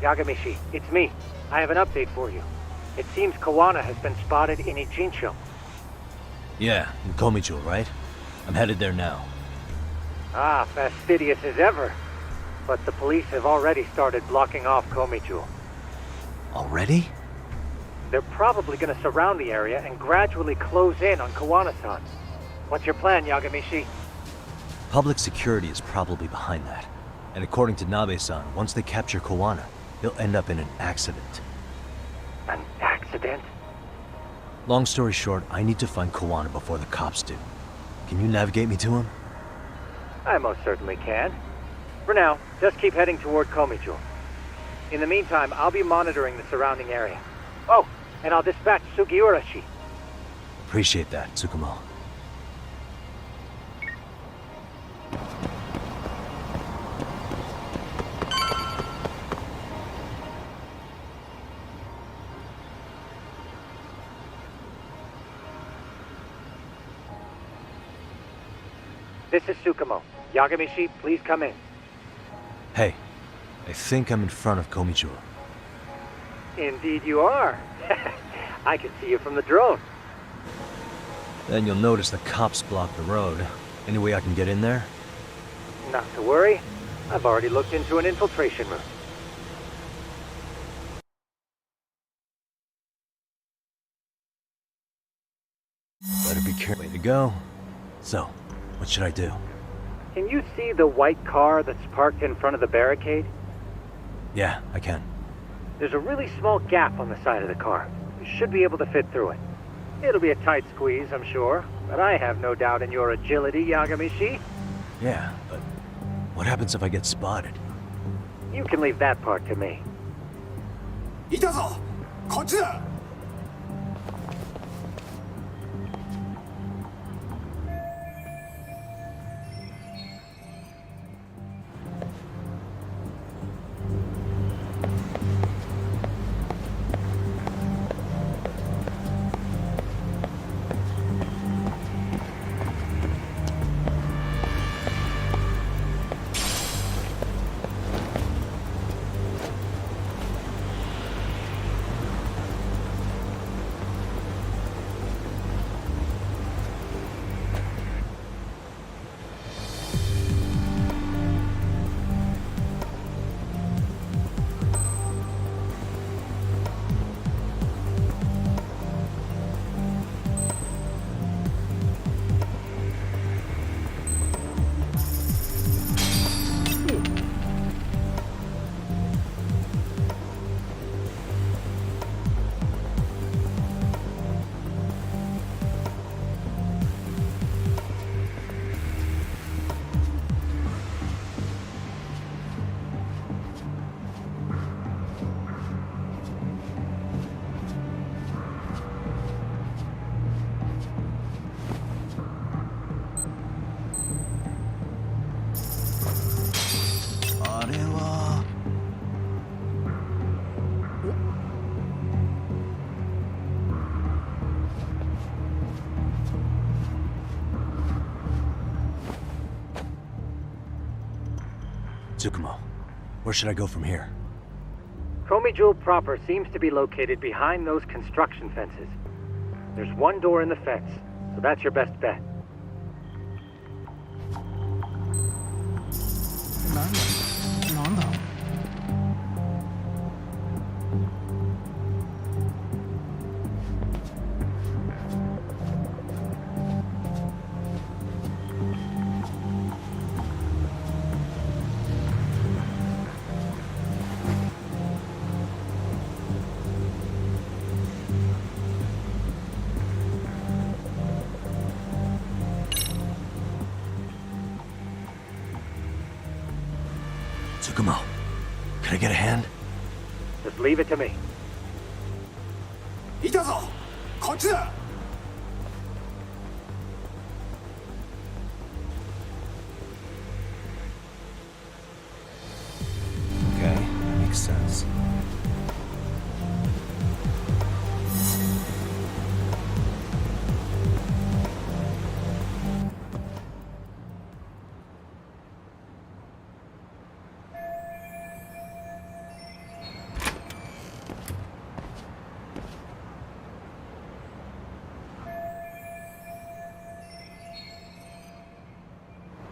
Yagamishi, it's me. I have an update for you. It seems Kawana has been spotted in Ijincho. Yeah, in Komicho, right? I'm headed there now. Ah, fastidious as ever. But the police have already started blocking off Komicho. Already? They're probably going to surround the area and gradually close in on Kawana-san. What's your plan, Yagamishi? Public security is probably behind that. And according to Nabe-san, once they capture Kawana, he'll end up in an accident. An accident? Long story short, I need to find Kawana before the cops do. Can you navigate me to him? I most certainly can. For now, just keep heading toward Komicho. In the meantime, I'll be monitoring the surrounding area. Oh, and I'll dispatch Sugiurashi. Appreciate that, Tsukumo. This is Tsukumo. Yagamishi, please come in. Hey, I think I'm in front of Komicho. Indeed you are. I can see you from the drone. Then you'll notice the cops block the road. Any way I can get in there? Not to worry. I've already looked into an infiltration route. Better be careful. Way to go. So, what should I do? Can you see the white car that's parked in front of the barricade? Yeah, I can. There's a really small gap on the side of the car. You should be able to fit through it. It'll be a tight squeeze, I'm sure, but I have no doubt in your agility, Yagamishi. Yeah, but what happens if I get spotted? You can leave that part to me. いたぞこっちだ Tsukumo, where should I go from here? Komijo proper seems to be located behind those construction fences. There's one door in the fence, so that's your best bet. なんだ Tsukumo, can I get a hand? Just leave it to me. いたぞこっちだ Okay, that makes sense.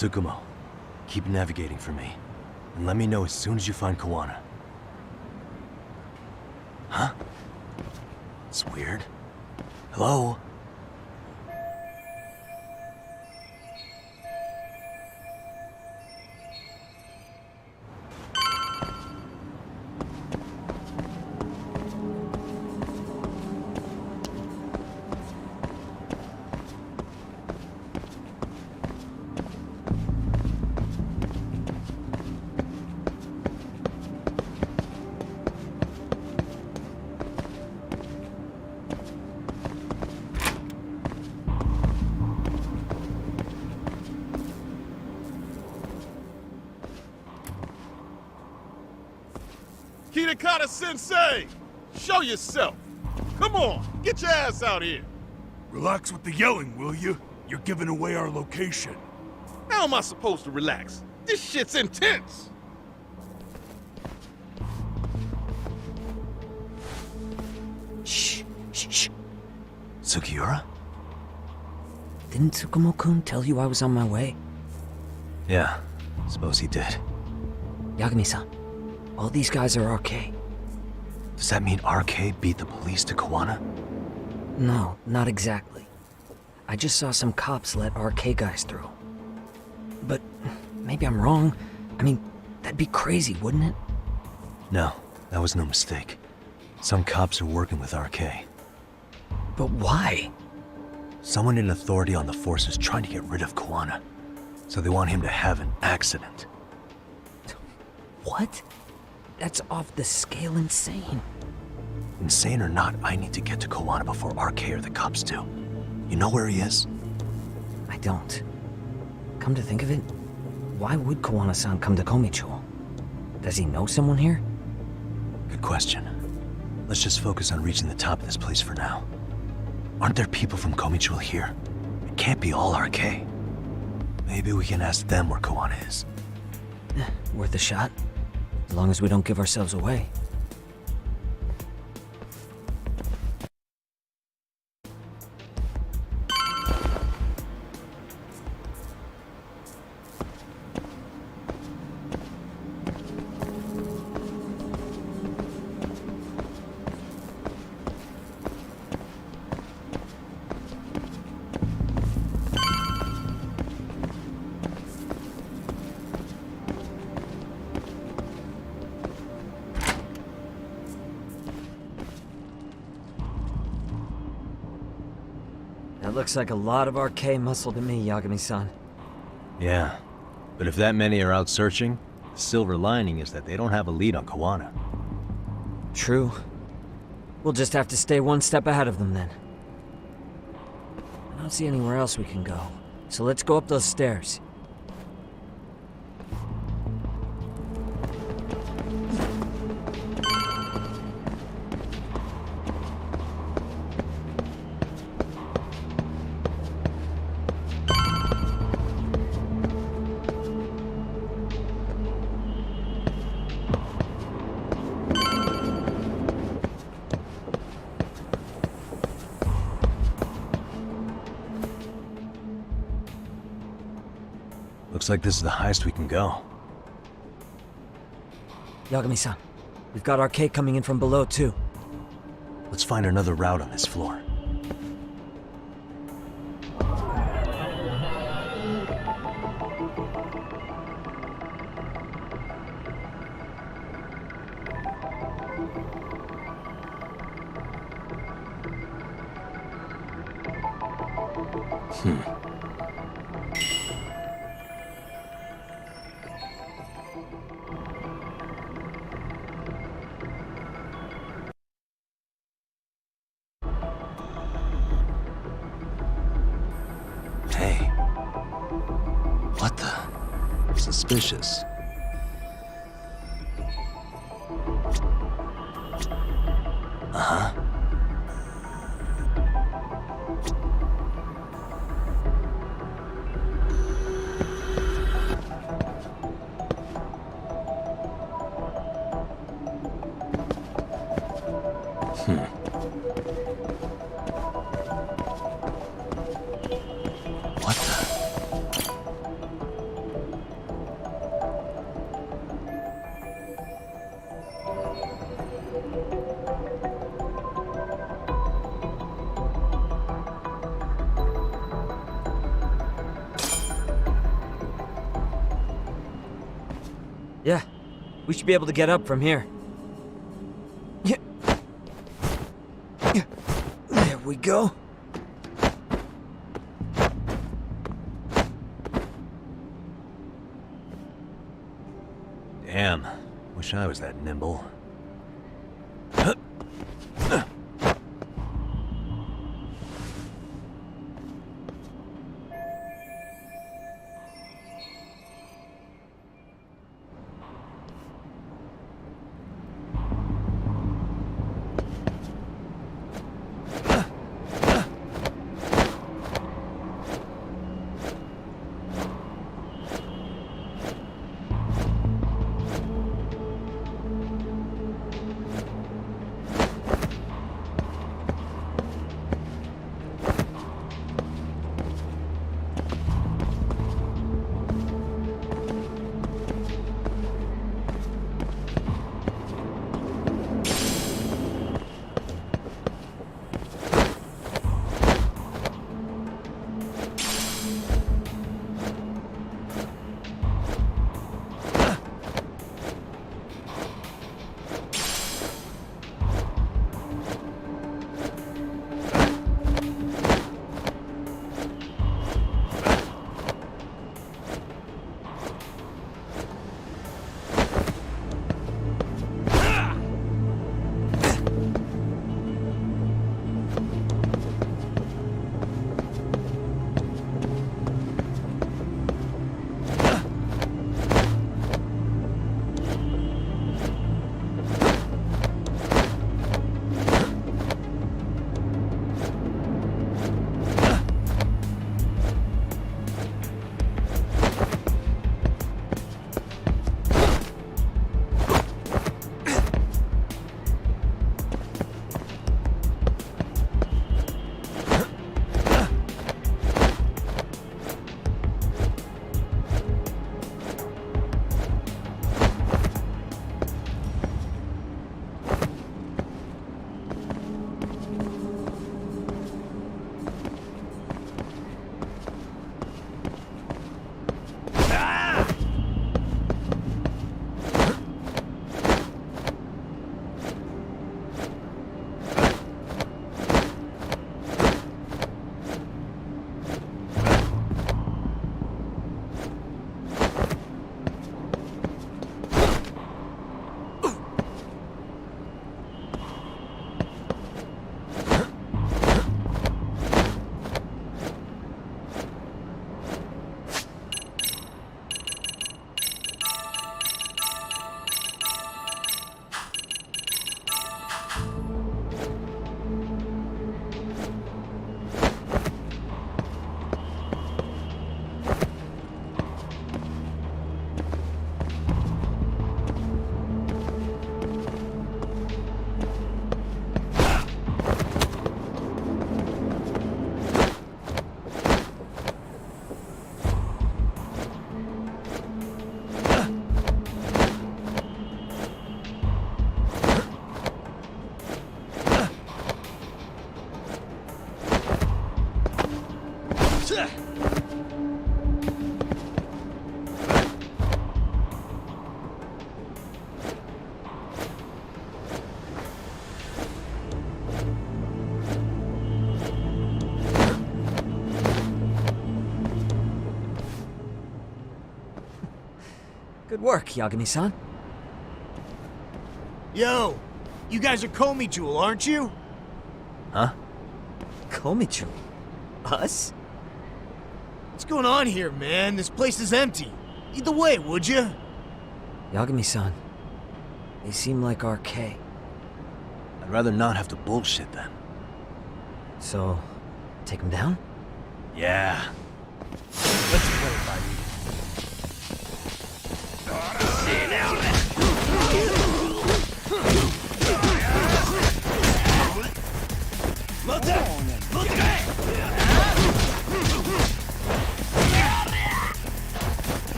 Tsukumo, keep navigating for me, and let me know as soon as you find Kawana. Huh? It's weird. Hello? Sensei! Show yourself! Come on, get your ass out here! Relax with the yelling, will you? You're giving away our location. How am I supposed to relax? This shit's intense! Shh, shh, shh. Sugiura? Didn't Tsukumo-kun tell you I was on my way? Yeah, suppose he did. Yagami-san, all these guys are RK. Does that mean RK beat the police to Kawana? No, not exactly. I just saw some cops let RK guys through. But maybe I'm wrong. I mean, that'd be crazy, wouldn't it? No, that was no mistake. Some cops are working with RK. But why? Someone in authority on the force is trying to get rid of Kawana. So they want him to have an accident. What? That's off the scale insane. Insane or not, I need to get to Kawana before RK or the cops do. You know where he is? I don't. Come to think of it, why would Kawana-san come to Komicho? Does he know someone here? Good question. Let's just focus on reaching the top of this place for now. Aren't there people from Komicho here? It can't be all RK. Maybe we can ask them where Kawana is. Worth a shot. As long as we don't give ourselves away. That looks like a lot of RK muscle to me, Yagami-san. Yeah, but if that many are out searching, the silver lining is that they don't have a lead on Kawana. True. We'll just have to stay one step ahead of them then. I don't see anywhere else we can go, so let's go up those stairs. Looks like this is the highest we can go. Yagami-san, we've got RK coming in from below too. Let's find another route on this floor. Hey. What the? Suspicious. Uh-huh. What the? Yeah, we should be able to get up from here. Yeah. There we go. Damn, wish I was that nimble. Good work, Yagami-san. Yo, you guys are Komi Jewel, aren't you? Huh? Komichu? Us? What's going on here, man? This place is empty. Lead the way, would you? Yagami-san, they seem like RK. I'd rather not have to bullshit then. So, take them down? Yeah. Let's play it by ear.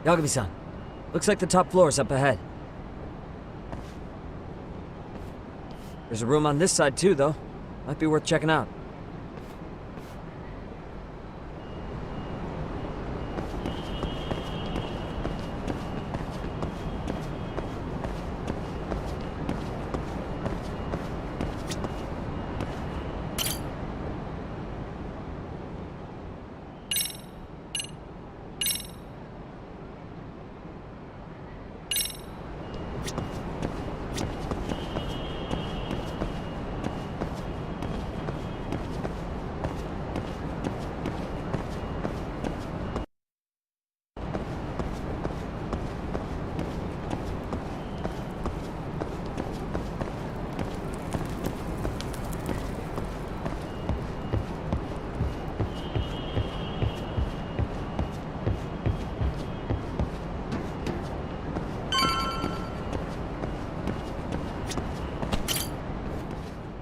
Yagami-san, looks like the top floor is up ahead. There's a room on this side too, though. Might be worth checking out.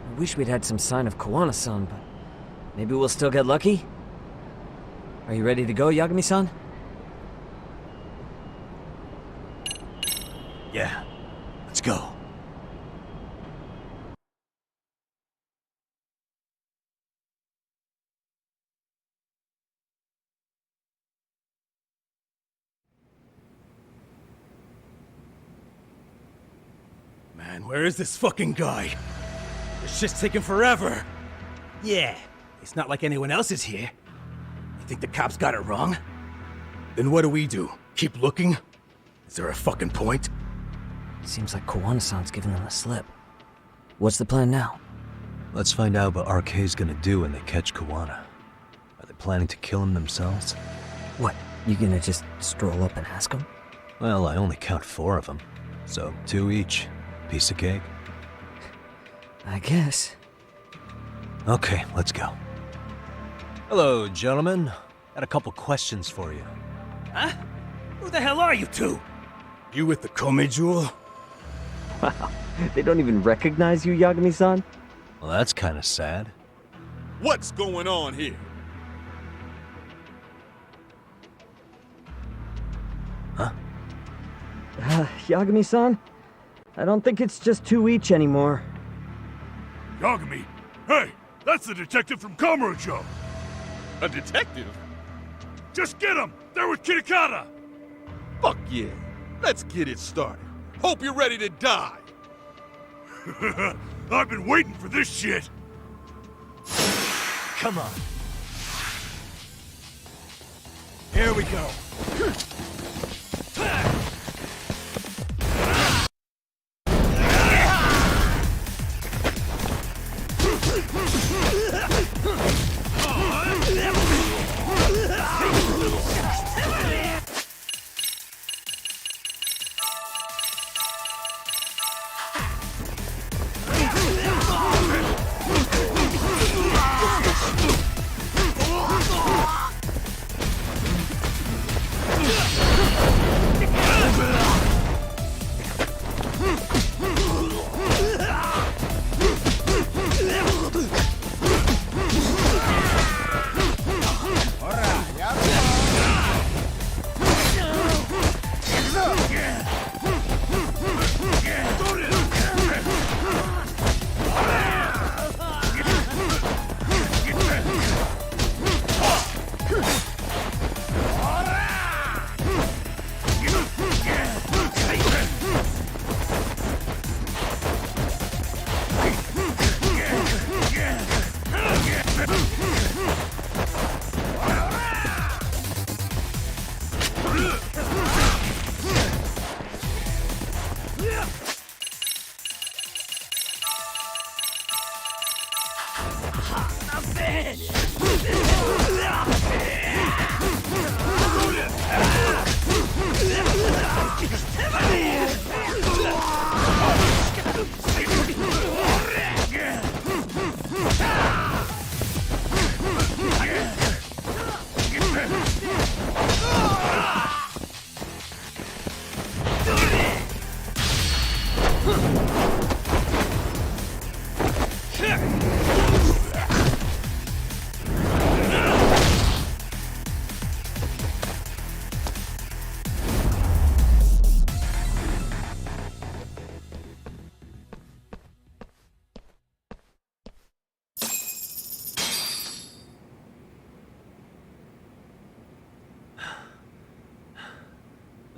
I wish we'd had some sign of Kawana-san, but maybe we'll still get lucky? Are you ready to go, Yagami-san? Yeah, let's go. Man, where is this fucking guy? This shit's taking forever. Yeah, it's not like anyone else is here. You think the cops got it wrong? Then what do? Keep looking? Is there a fucking point? Seems like Kawana-san's giving them the slip. What's the plan now? Let's find out what RK's gonna do when they catch Kawana. Are they planning to kill him themselves? What, you gonna just stroll up and ask them? Well, I only count 4 of them, so 2 each. Piece of cake. I guess. Okay, let's go. Hello, gentlemen. Got a couple questions for you. Huh? Who the hell are you two? You with the Kome jewel? Wow, they don't even recognize you, Yagami-san? Well, that's kind of sad. What's going on here? Yagami-san? I don't think it's just 2 each anymore. Yakami! Hey! That's the detective from Kamurocho! A detective? Just get him! They're with Kitakata! Fuck yeah. Let's get it started. Hope you're ready to die. I've been waiting for this shit! Come on. Here we go.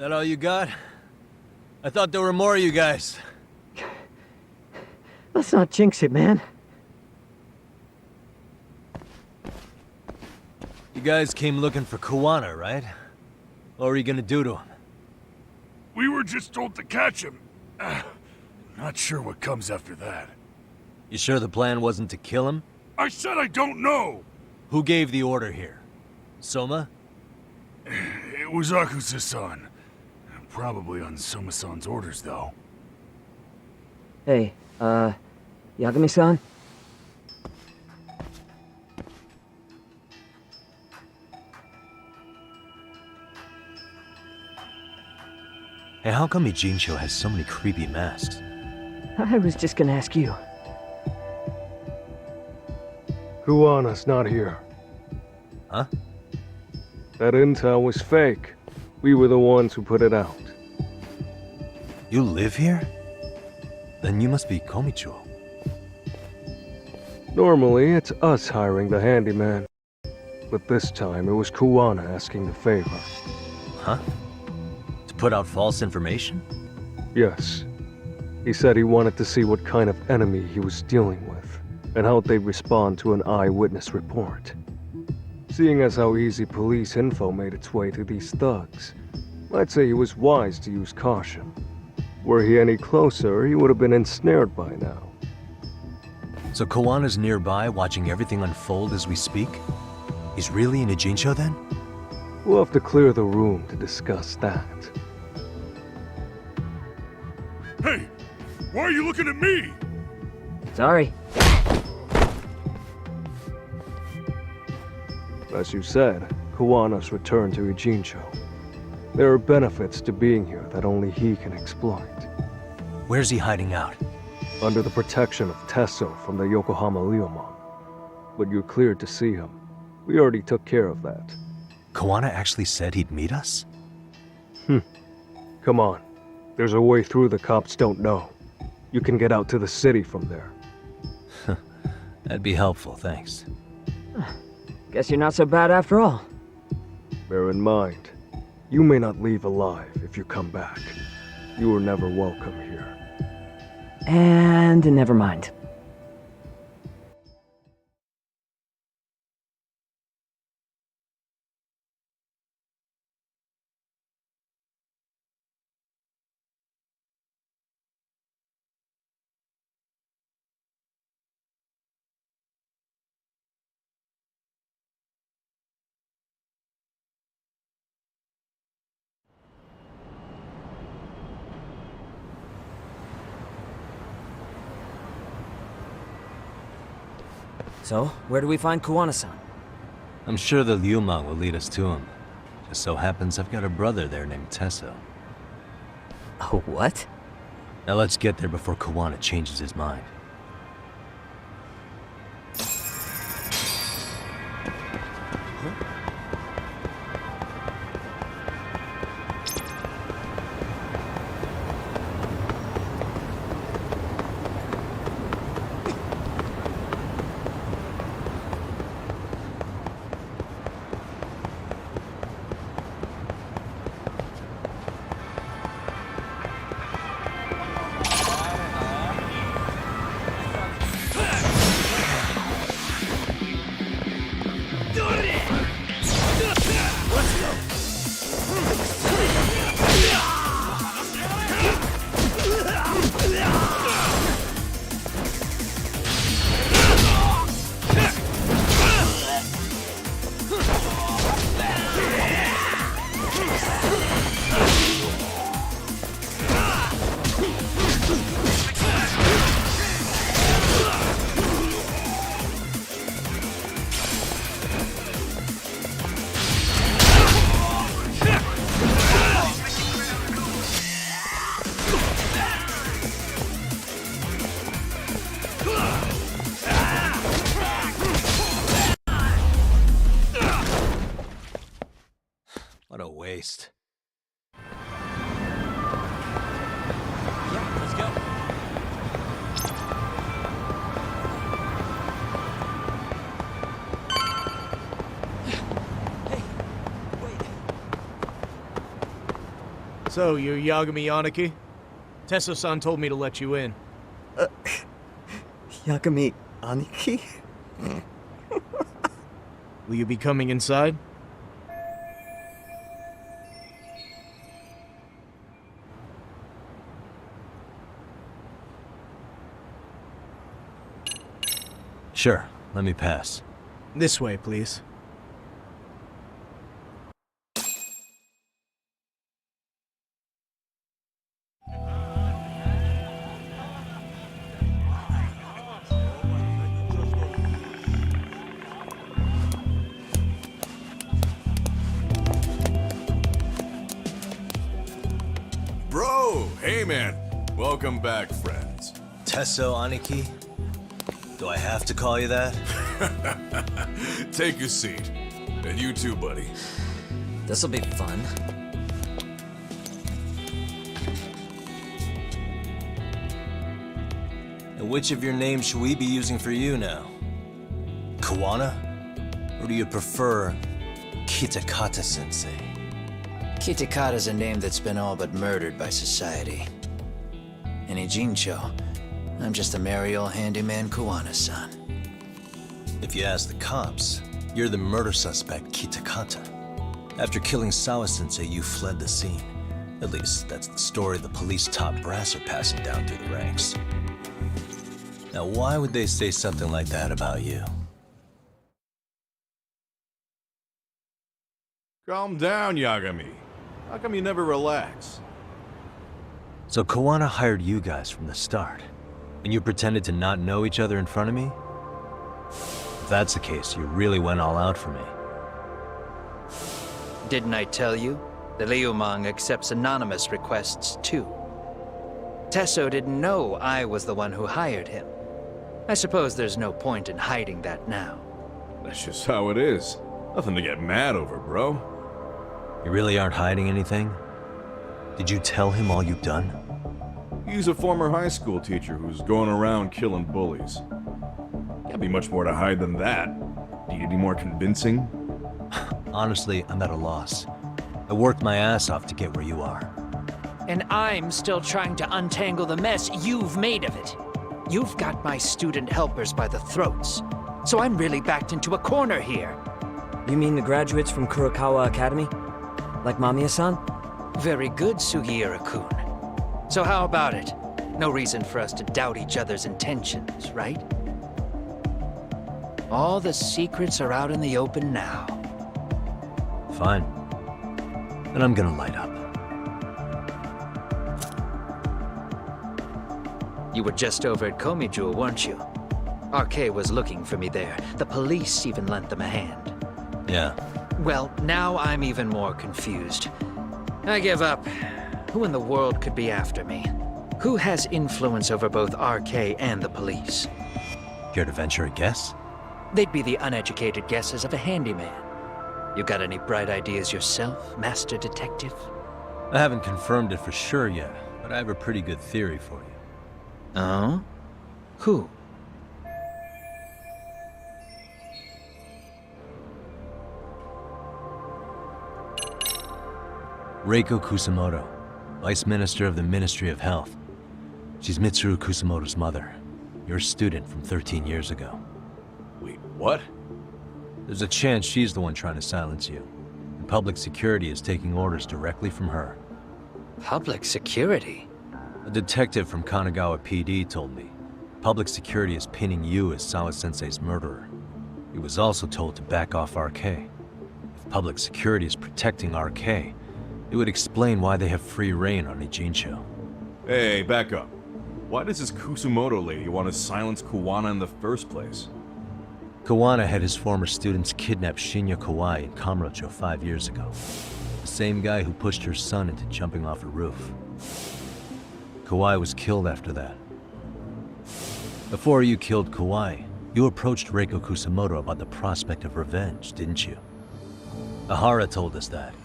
That all you got? I thought there were more of you guys. Let's not jinx it, man. You guys came looking for Kuwana, right? What were you gonna do to him? We were just told to catch him. Not sure what comes after that. You sure the plan wasn't to kill him? I said I don't know! Who gave the order here? Soma? It was Akusa-san. Probably on Soma-san's orders, though. Hey, Yakami-san? Hey, how come Ijincho has so many creepy masks? I was just gonna ask you. Kuwana's not here. Huh? That intel was fake. We were the ones who put it out. You live here? Then you must be Komicho. Normally, it's us hiring the handyman. But this time, it was Kuwana asking the favor. Huh? To put out false information? Yes. He said he wanted to see what kind of enemy he was dealing with, and how they'd respond to an eyewitness report. Seeing as how easy police info made its way to these thugs, I'd say he was wise to use caution. Were he any closer, he would have been ensnared by now. So Kawana's nearby, watching everything unfold as we speak? He's really in Ijincho then? We'll have to clear the room to discuss that. Hey! Why are you looking at me? Sorry. As you said, Kuwana's returned to Ijincho. There are benefits to being here that only he can exploit. Where's he hiding out? Under the protection of Tesso from the Yokohama Ryomon. But you're cleared to see him. We already took care of that. Kawana actually said he'd meet us? Come on. There's a way through the cops don't know. You can get out to the city from there. That'd be helpful, thanks. Guess you're not so bad after all. Bear in mind, you may not leave alive if you come back. You were never welcome here. And never mind. So, where do we find Kuwana-san? I'm sure the Ryumon will lead us to him. Just so happens I've got a brother there named Tesso. Oh, what? Now let's get there before Kawana changes his mind. What a waste. Yeah, let's go. So, you're Yagami Aniki? Tesso-san told me to let you in. Yakami Aniki? Will you be coming inside? Sure, let me pass. This way, please. Bro, hey man. Welcome back, friends. Tesso Aniki? Do I have to call you that? Take a seat. And you too, buddy. This'll be fun. And which of your names should we be using for you now? Kawana? Or do you prefer Kitakata-sensei? Kitakata's a name that's been all but murdered by society. In Ijincho, I'm just a merry old handyman Kawana-san. If you ask the cops, you're the murder suspect Kitakata. After killing Sawa-sensei, you fled the scene. At least, that's the story the police top brass are passing down through the ranks. Now, why would they say something like that about you? Calm down, Yagami. How come you never relax? So Kawana hired you guys from the start, and you pretended to not know each other in front of me? If that's the case, you really went all out for me. Didn't I tell you? The Liumang accepts anonymous requests too. Tesso didn't know I was the one who hired him. I suppose there's no point in hiding that now. That's just how it is. Nothing to get mad over, bro. You really aren't hiding anything? Did you tell him all you've done? He's a former high school teacher who's going around killing bullies. Can't be much more to hide than that. Need any more convincing? Honestly, I'm at a loss. I worked my ass off to get where you are. And I'm still trying to untangle the mess you've made of it. You've got my student helpers by the throats. So I'm really backed into a corner here. You mean the graduates from Kurokawa Academy? Like Mamiya-san? Very good, Sugiura-kun. So how about it? No reason for us to doubt each other's intentions, right? All the secrets are out in the open now. Fine. Then I'm gonna light up. You were just over at Komijul, weren't you? RK was looking for me there. The police even lent them a hand. Yeah. Well, now I'm even more confused. I give up. Who in the world could be after me? Who has influence over both RK and the police? Care to venture a guess? They'd be the uneducated guesses of a handyman. You got any bright ideas yourself, Master Detective? I haven't confirmed it for sure yet, but I have a pretty good theory for you. Oh? Who? Reiko Kusamoto, Vice Minister of the Ministry of Health. She's Mitsuru Kusamoto's mother, your student from 13 years ago. Wait, what? There's a chance she's the one trying to silence you, and public security is taking orders directly from her. Public security? A detective from Kanagawa PD told me. Public security is pinning you as Sawa-sensei's murderer. He was also told to back off RK. If public security is protecting RK, it would explain why they have free reign on Ijincho. Hey, back up. Why does this Kusumoto lady want to silence Kawana in the first place? Kawana had his former students kidnap Shinya Kawai in Kamurocho 5 years ago. The same guy who pushed her son into jumping off a roof. Kawai was killed after that. Before you killed Kawai, you approached Reiko Kusamoto about the prospect of revenge, didn't you? Ahara told us that.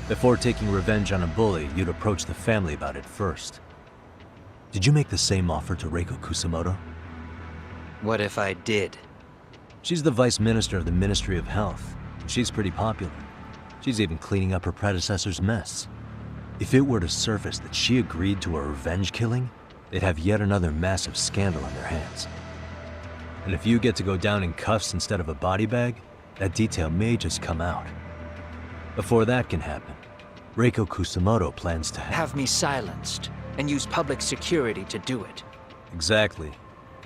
Before taking revenge on a bully, you'd approach the family about it first. Did you make the same offer to Reiko Kusamoto? What if I did? She's the Vice Minister of the Ministry of Health. She's pretty popular. She's even cleaning up her predecessor's mess. If it were to surface that she agreed to a revenge killing, they'd have yet another massive scandal on their hands. And if you get to go down in cuffs instead of a body bag, that detail may just come out. Before that can happen, Reiko Kusamoto plans to Have me silenced, and use public security to do it. Exactly.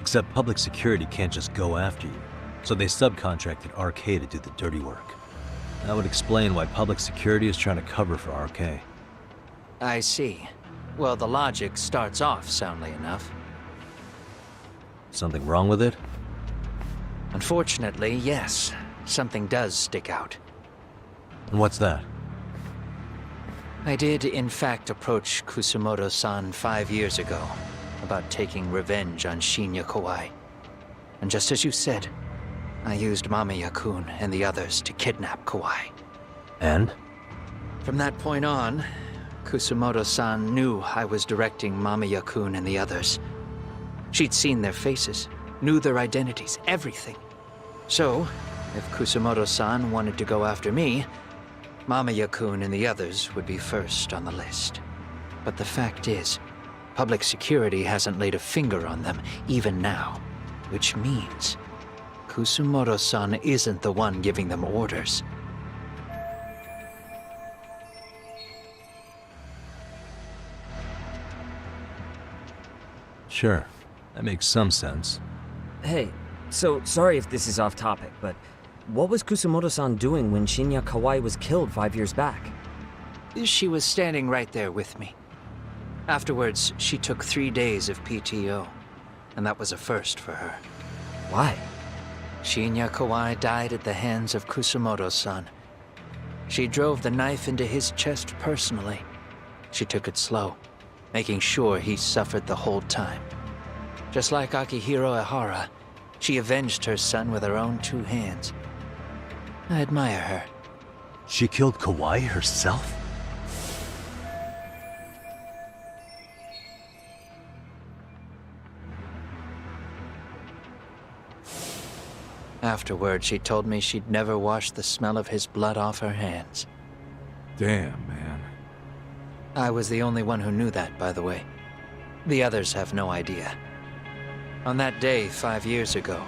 Except public security can't just go after you, so they subcontracted RK to do the dirty work. That would explain why public security is trying to cover for RK. I see. Well, the logic starts off soundly enough. Something wrong with it? Unfortunately, yes. Something does stick out. And what's that? I did, in fact, approach Kusamoto-san 5 years ago about taking revenge on Shinya Kawai. And just as you said, I used Mamiya-kun and the others to kidnap Kawai. And? From that point on, Kusamoto-san knew I was directing Mamiya-kun and the others. She'd seen their faces, knew their identities, everything. So, if Kusamoto-san wanted to go after me, Mamiya-kun and the others would be first on the list. But the fact is, public security hasn't laid a finger on them, even now. Which means, Kusamoto-san isn't the one giving them orders. Sure, that makes some sense. Hey, so sorry if this is off topic, but what was Kusamoto-san doing when Shinya Kawai was killed 5 years back? She was standing right there with me. Afterwards, she took 3 days of PTO, and that was a first for her. Why? Shinya Kawai died at the hands of Kusamoto-san. She drove the knife into his chest personally. She took it slow, making sure he suffered the whole time. Just like Akihiro Ehara, she avenged her son with her own 2 hands. I admire her. She killed Kawai herself? Afterward, she told me she'd never wash the smell of his blood off her hands. Damn, man. I was the only one who knew that, by the way. The others have no idea. On that day 5 years ago,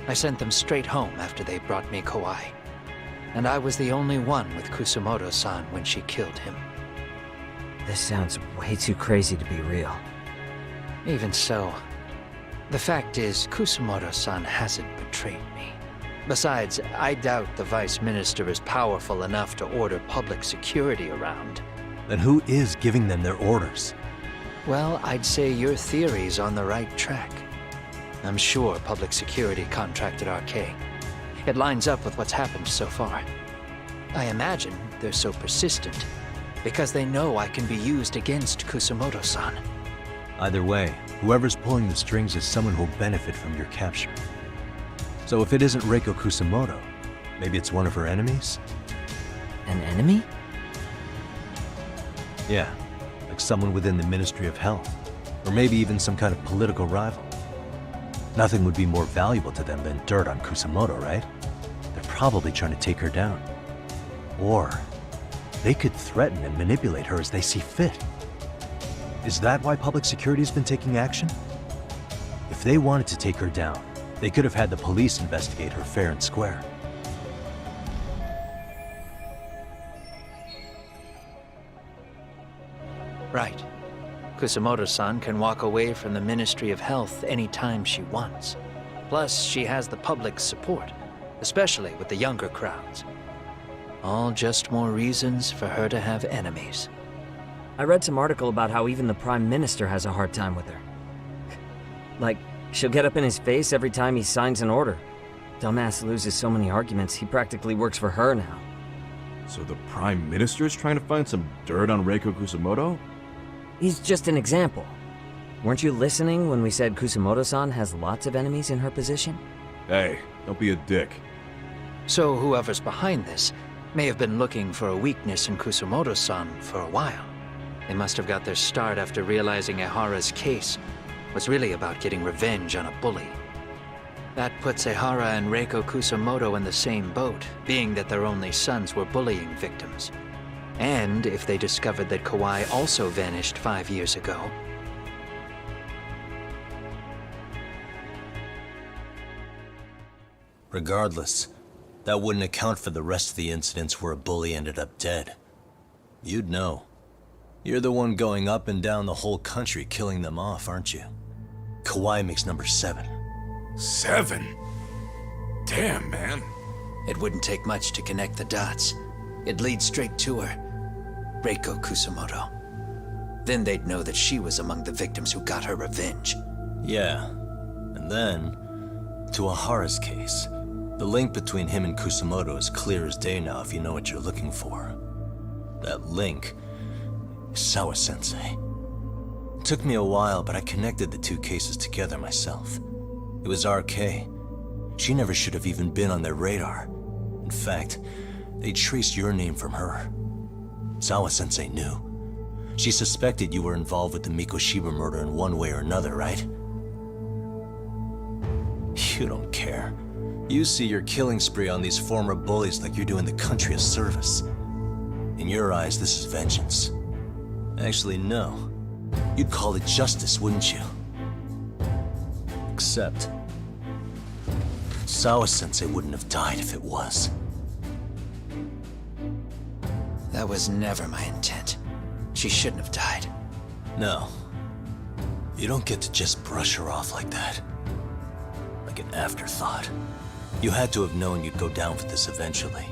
I sent them straight home after they brought me Kawai. And I was the only one with Kusamoto-san when she killed him. This sounds way too crazy to be real. Even so, the fact is, Kusamoto-san hasn't betrayed me. Besides, I doubt the Vice Minister is powerful enough to order public security around. Then who is giving them their orders? Well, I'd say your theory's on the right track. I'm sure public security contracted RK. It lines up with what's happened so far. I imagine they're so persistent because they know I can be used against Kusamoto-san. Either way, whoever's pulling the strings is someone who'll benefit from your capture. So if it isn't Reiko Kusamoto, maybe it's one of her enemies? An enemy? Yeah, like someone within the Ministry of Health. Or maybe even some kind of political rival. Nothing would be more valuable to them than dirt on Kusamoto, right? They're probably trying to take her down. Or they could threaten and manipulate her as they see fit. Is that why public security's been taking action? If they wanted to take her down, they could have had the police investigate her fair and square. Right. Kusamoto-san can walk away from the Ministry of Health anytime she wants. Plus, she has the public's support, especially with the younger crowds. All just more reasons for her to have enemies. I read some article about how even the Prime Minister has a hard time with her. Like, she'll get up in his face every time he signs an order. Dumbass loses so many arguments, he practically works for her now. So the Prime Minister's trying to find some dirt on Reiko Kusamoto? He's just an example. Weren't you listening when we said Kusamoto-san has lots of enemies in her position? Hey, don't be a dick. So whoever's behind this may have been looking for a weakness in Kusamoto-san for a while. They must have got their start after realizing Ehara's case was really about getting revenge on a bully. That puts Ehara and Reiko Kusamoto in the same boat, being that their only sons were bullying victims. And if they discovered that Kawhi also vanished 5 years ago. Regardless, that wouldn't account for the rest of the incidents where a bully ended up dead. You'd know. You're the one going up and down the whole country killing them off, aren't you? Kawhi makes number 7. 7? Damn, man. It wouldn't take much to connect the dots. It'd lead straight to her, Reiko Kusamoto. Then they'd know that she was among the victims who got her revenge. Yeah. And then, to Ahara's case, the link between him and Kusamoto is clear as day now if you know what you're looking for. That link is Sawa-sensei. It took me a while, but I connected the two cases together myself. It was RK. She never should have even been on their radar. In fact, they traced your name from her. Sawa-sensei knew. She suspected you were involved with the Mikoshiba murder in one way or another, right? You don't care. You see your killing spree on these former bullies like you're doing the country a service. In your eyes, this is vengeance. Actually, no. You'd call it justice, wouldn't you? Except, Sawa-sensei wouldn't have died if it was. That was never my intent. She shouldn't have died. No. You don't get to just brush her off like that. Like an afterthought. You had to have known you'd go down for this eventually.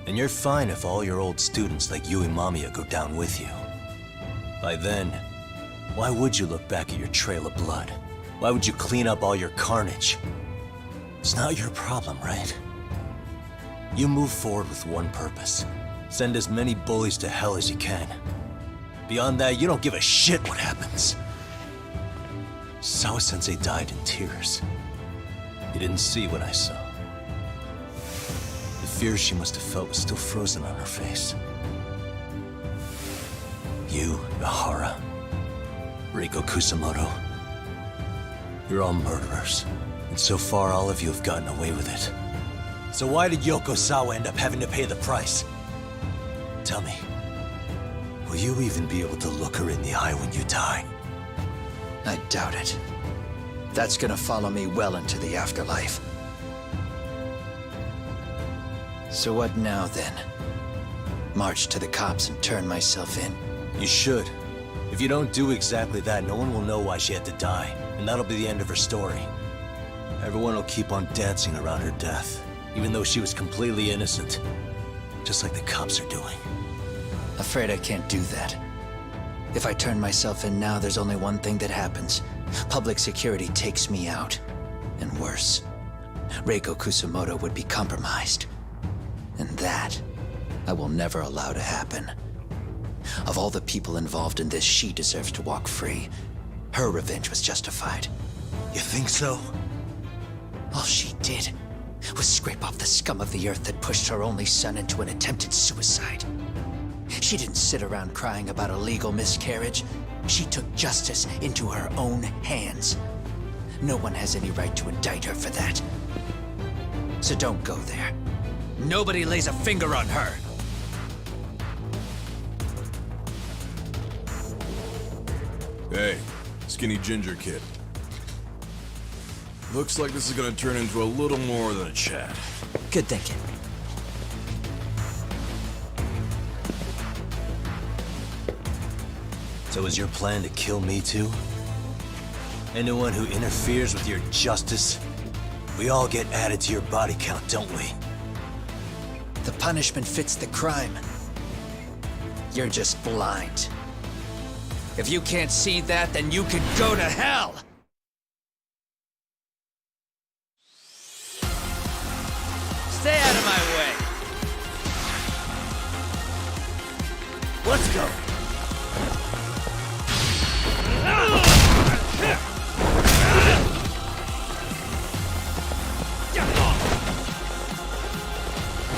And you're fine if all your old students like Yui Mamiya go down with you. By then, why would you look back at your trail of blood? Why would you clean up all your carnage? It's not your problem, right? You move forward with one purpose. Send as many bullies to hell as you can. Beyond that, you don't give a shit what happens. Sawa-sensei died in tears. You didn't see what I saw. The fear she must have felt was still frozen on her face. You, Ahara, Reiko Kusamoto, you're all murderers. And so far, all of you have gotten away with it. So why did Yoko Sawa end up having to pay the price? Tell me, will you even be able to look her in the eye when you die? I doubt it. That's gonna follow me well into the afterlife. So what now, then? March to the cops and turn myself in? You should. If you don't do exactly that, no one will know why she had to die, and that'll be the end of her story. Everyone will keep on dancing around her death, even though she was completely innocent. Just like the cops are doing. Afraid I can't do that. If I turn myself in now, there's only one thing that happens. Public security takes me out. And worse, Reiko Kusamoto would be compromised. And that, I will never allow to happen. Of all the people involved in this, she deserves to walk free. Her revenge was justified. You think so? All she did was scrape off the scum of the earth that pushed her only son into an attempted suicide. She didn't sit around crying about a legal miscarriage. She took justice into her own hands. No one has any right to indict her for that. So don't go there. Nobody lays a finger on her. Hey, skinny ginger kid. Looks like this is gonna turn into a little more than a chat. Good thinking. So is your plan to kill me too? Anyone who interferes with your justice? We all get added to your body count, don't we? The punishment fits the crime. You're just blind. If you can't see that, then you can go to hell! Stay out of my way! Let's go.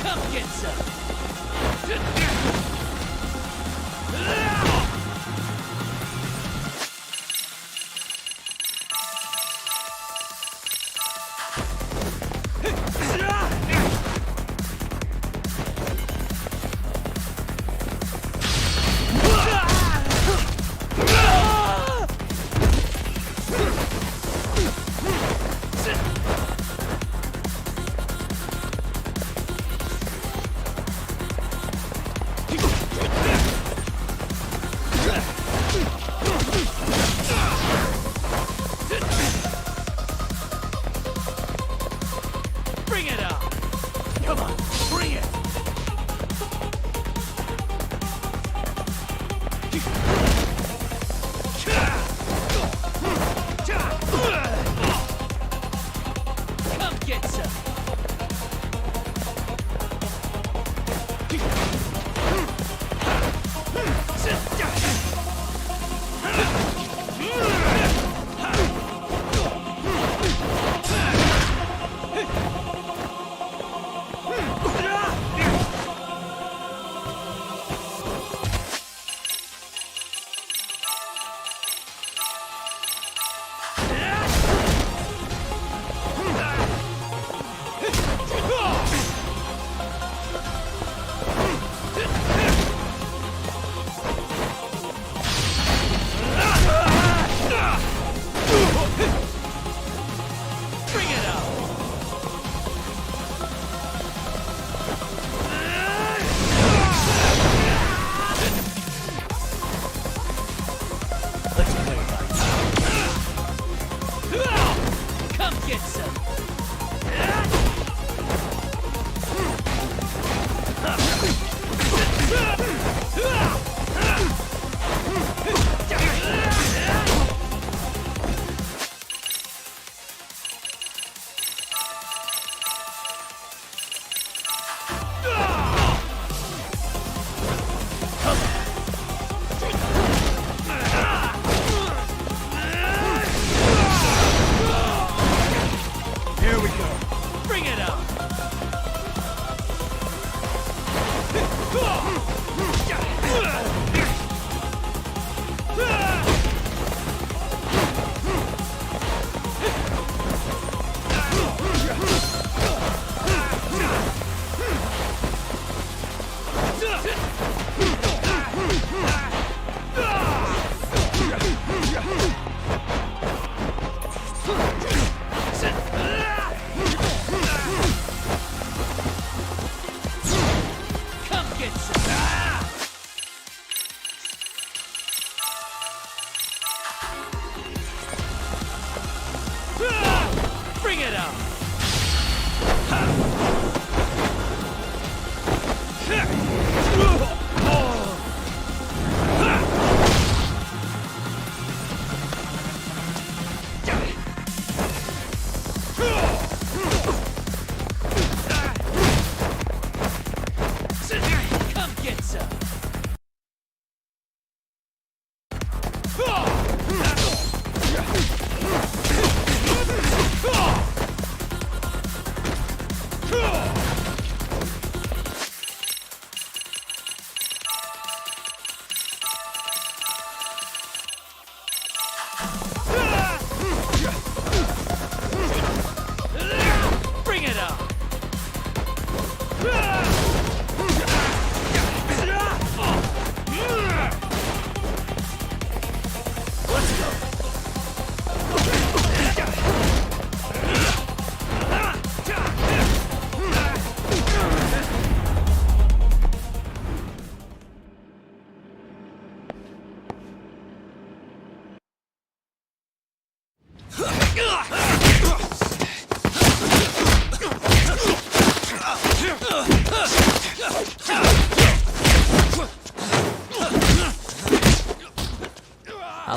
Come get some!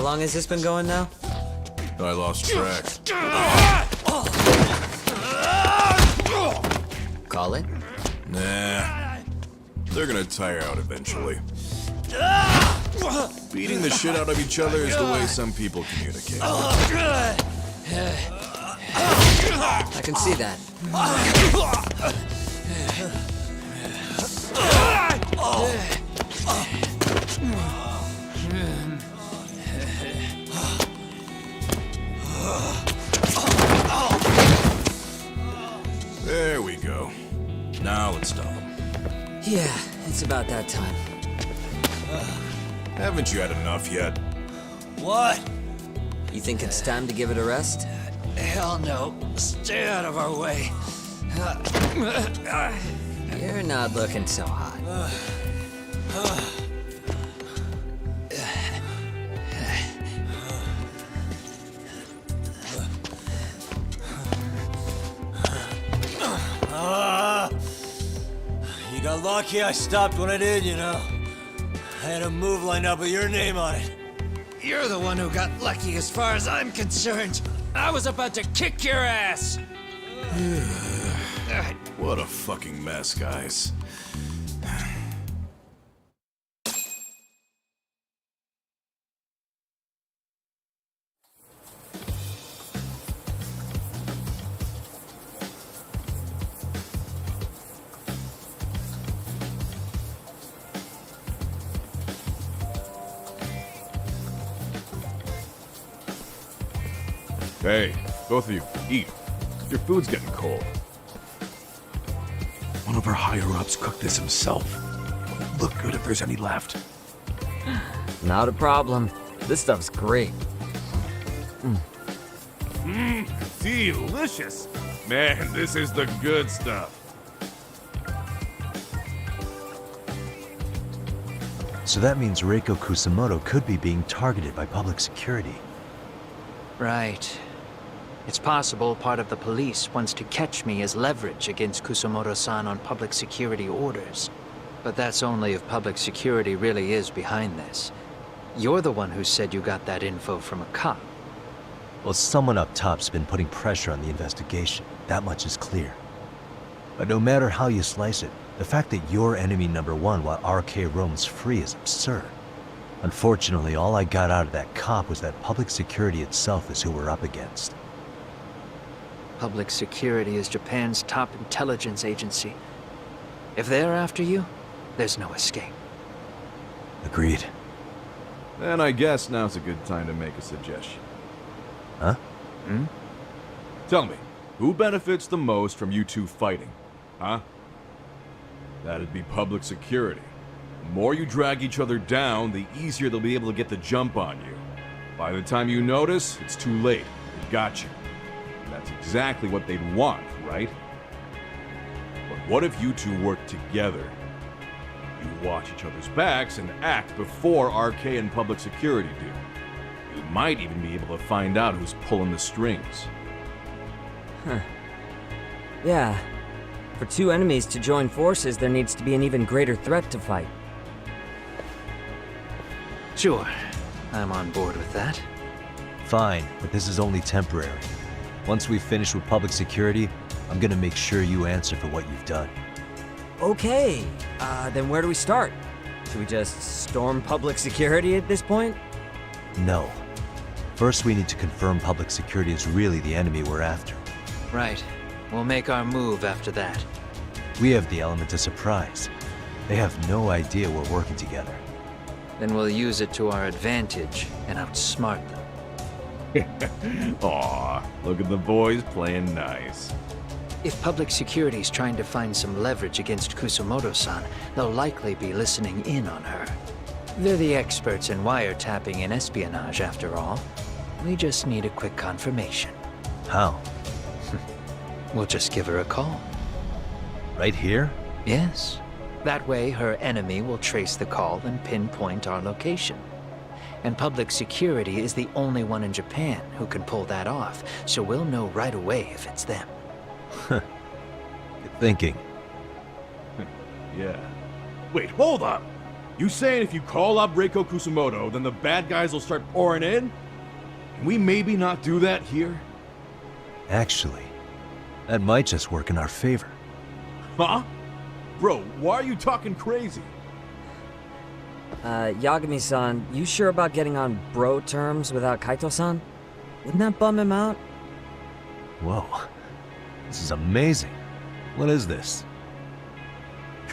long has this been going now? I lost track. Call it? Nah. They're gonna tire out eventually. Beating the shit out of each other is the way some people communicate. I can see that. There we go. Now let's stop them. Yeah, it's about that time. Haven't you had enough yet? What? You think it's time to give it a rest? Hell no. Stay out of our way. You're not looking so hot. You got lucky I stopped when I did, you know. I had a move lined up with your name on it. You're the one who got lucky as far as I'm concerned. I was about to kick your ass. What a fucking mess, guys. Hey, both of you, eat. Your food's getting cold. One of our higher-ups cooked this himself. Look good if there's any left. Not a problem. This stuff's great. Delicious! Man, this is the good stuff. So that means Reiko Kusamoto could be being targeted by public security. Right. It's possible part of the police wants to catch me as leverage against Kusamoto-san on public security orders. But that's only if public security really is behind this. You're the one who said you got that info from a cop. Well, someone up top's been putting pressure on the investigation. That much is clear. But no matter how you slice it, the fact that you're enemy number one while RK roams free is absurd. Unfortunately, all I got out of that cop was that public security itself is who we're up against. Public security is Japan's top intelligence agency. If they're after you, there's no escape. Agreed. Then I guess now's a good time to make a suggestion. Huh? Tell me, who benefits the most from you two fighting? Huh? That'd be public security. The more you drag each other down, the easier they'll be able to get the jump on you. By the time you notice, it's too late. They got you. That's exactly what they'd want, right? But what if you two work together? You watch each other's backs and act before RK and public security do. You might even be able to find out who's pulling the strings. Yeah. For two enemies to join forces, there needs to be an even greater threat to fight. Sure, I'm on board with that. Fine, but this is only temporary. Once we finish with public security, I'm gonna make sure you answer for what you've done. Okay, then where do we start? Should we just storm public security at this point? No. First, we need to confirm public security is really the enemy we're after. Right. We'll make our move after that. We have the element of surprise. They have no idea we're working together. Then we'll use it to our advantage and outsmart them. Aw, look at the boys playing nice. If public security's trying to find some leverage against Kusamoto-san, they'll likely be listening in on her. They're the experts in wiretapping and espionage, after all. We just need a quick confirmation. How? We'll just give her a call. Right here? Yes. That way, her enemy will trace the call and pinpoint our location. And public security is the only one in Japan who can pull that off, so we'll know right away if it's them. Good thinking. Yeah. Wait, hold up! You saying if you call up Reiko Kusumoto, then the bad guys will start pouring in? Can we maybe not do that here? Actually, that might just work in our favor. Huh? Bro, why are you talking crazy? Yagami-san, you sure about getting on bro terms without Kaito-san? Wouldn't that bum him out? Whoa. This is amazing. What is this?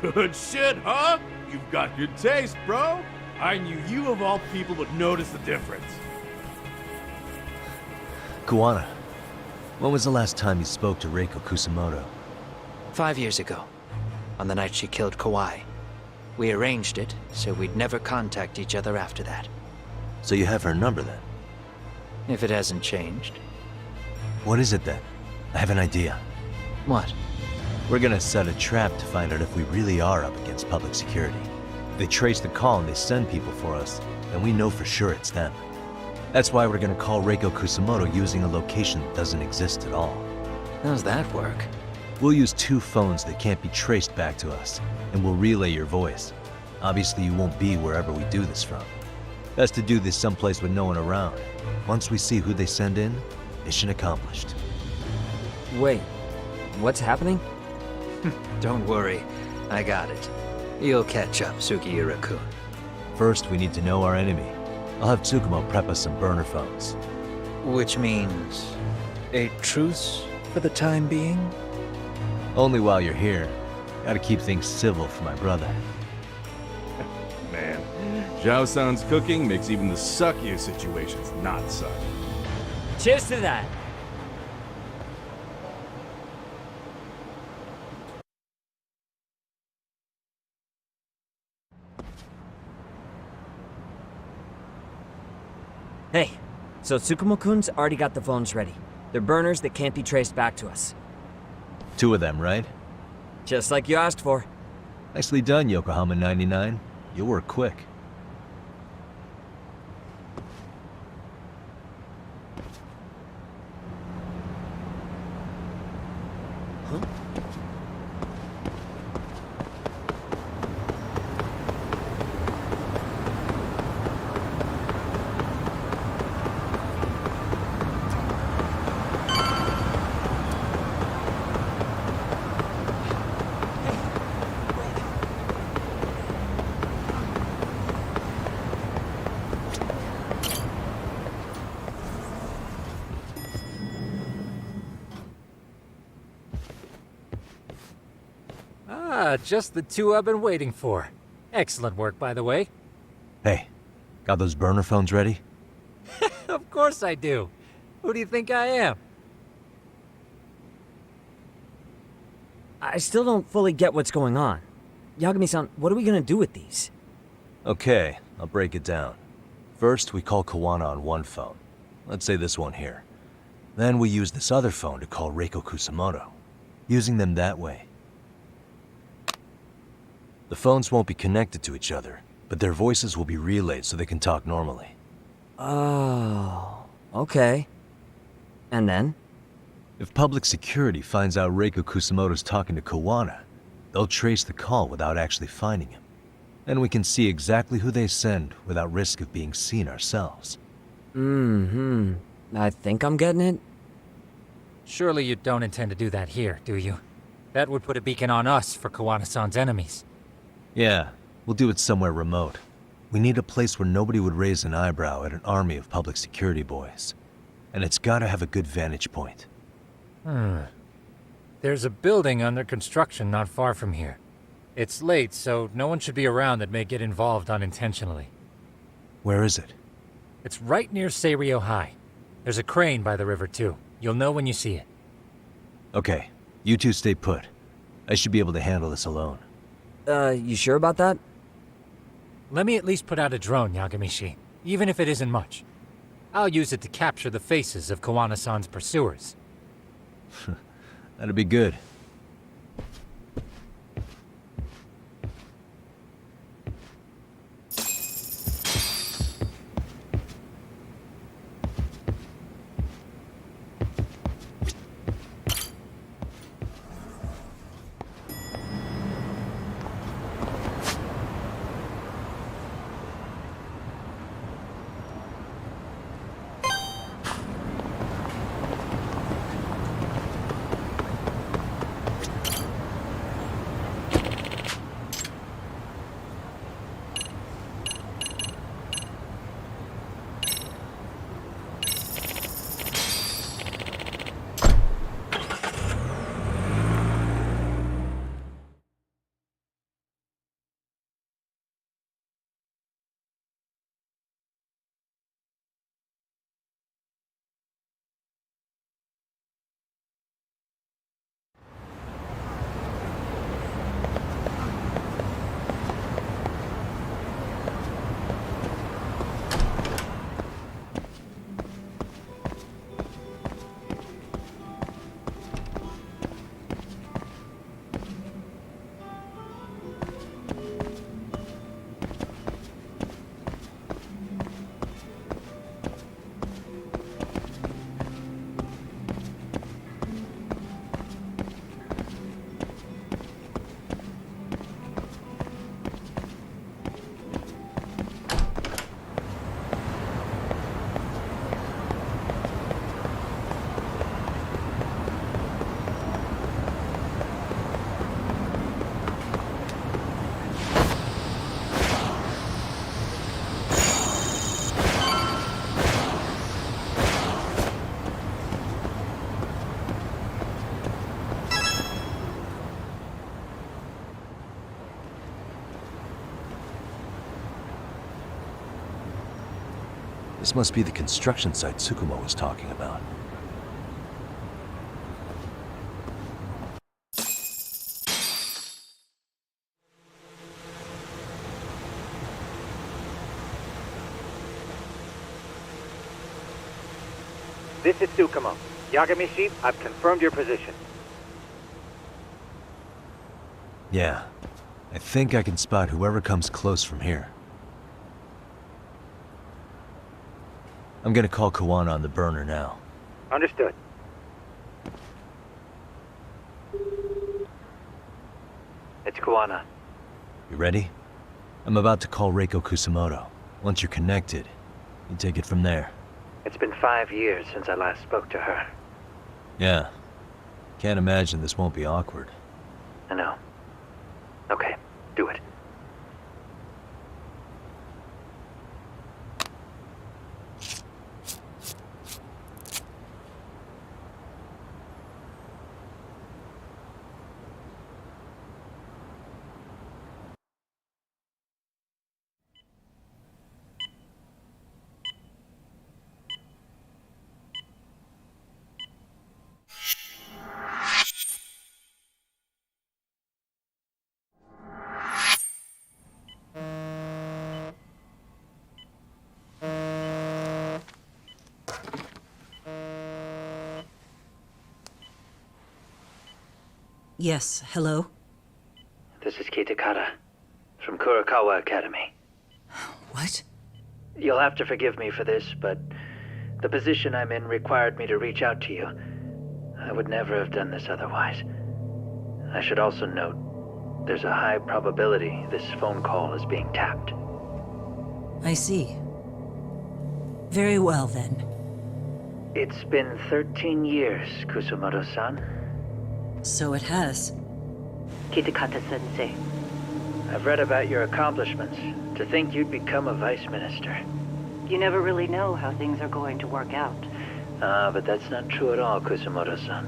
Good shit, huh? You've got good taste, bro. I knew you of all people would notice the difference. Kuwana, when was the last time you spoke to Reiko Kusumoto? 5 years ago, on the night she killed Kawai. We arranged it so we'd never contact each other after that. So you have her number then? If it hasn't changed. What is it then? I have an idea. What? We're gonna set a trap to find out if we really are up against public security. If they trace the call and they send people for us, then we know for sure it's them. That's why we're gonna call Reiko Kusumoto using a location that doesn't exist at all. How's that work? We'll use 2 phones that can't be traced back to us, and we'll relay your voice. Obviously, you won't be wherever we do this from. Best to do this someplace with no one around. Once we see who they send in, mission accomplished. Wait, what's happening? Don't worry, I got it. You'll catch up, Sugiura-kun. First, we need to know our enemy. I'll have Tsukumo prep us some burner phones. Which means a truce for the time being? Only while you're here. Gotta keep things civil for my brother. Man, Zhao-san's cooking makes even the suckiest situations not suck. Cheers to that! Hey, so Tsukumo-kun's already got the phones ready. They're burners that can't be traced back to us. 2 of them, right? Just like you asked for. Nicely done, Yokohama 99. You work quick. Just the 2 I've been waiting for. Excellent work, by the way. Hey, got those burner phones ready? Of course I do. Who do you think I am? I still don't fully get what's going on. Yagami-san, what are we gonna do with these? Okay, I'll break it down. First, we call Kawana on one phone. Let's say this one here. Then we use this other phone to call Reiko Kusumoto. Using them that way. The phones won't be connected to each other, but their voices will be relayed so they can talk normally. Oh, okay. And then? If public security finds out Reiko Kusumoto's talking to Kawana, they'll trace the call without actually finding him. And we can see exactly who they send without risk of being seen ourselves. I think I'm getting it. Surely you don't intend to do that here, do you? That would put a beacon on us for Kawana-san's enemies. Yeah, we'll do it somewhere remote. We need a place where nobody would raise an eyebrow at an army of public security boys. And it's gotta have a good vantage point. There's a building under construction not far from here. It's late, so no one should be around that may get involved unintentionally. Where is it? It's right near Seirio High. There's a crane by the river, too. You'll know when you see it. Okay, you 2 stay put. I should be able to handle this alone. You sure about that? Let me at least put out a drone, Yagami-shi, even if it isn't much. I'll use it to capture the faces of Kawana-san's pursuers. That'd be good. This must be the construction site Tsukumo was talking about. This is Tsukumo. Yakami, I've confirmed your position. Yeah. I think I can spot whoever comes close from here. I'm gonna call Kawana on the burner now. Understood. It's Kawana. You ready? I'm about to call Reiko Kusamoto. Once you're connected, you take it from there. It's been 5 years since I last spoke to her. Yeah. Can't imagine this won't be awkward. I know. Okay, do it. Yes, hello? This is Kitakata, from Kurakawa Academy. What? You'll have to forgive me for this, but the position I'm in required me to reach out to you. I would never have done this otherwise. I should also note, there's a high probability this phone call is being tapped. I see. Very well, then. It's been 13 years, Kusumoto-san. So it has. Kitakata-sensei. I've read about your accomplishments. To think you'd become a vice minister. You never really know how things are going to work out. But that's not true at all, Kusumoto-san.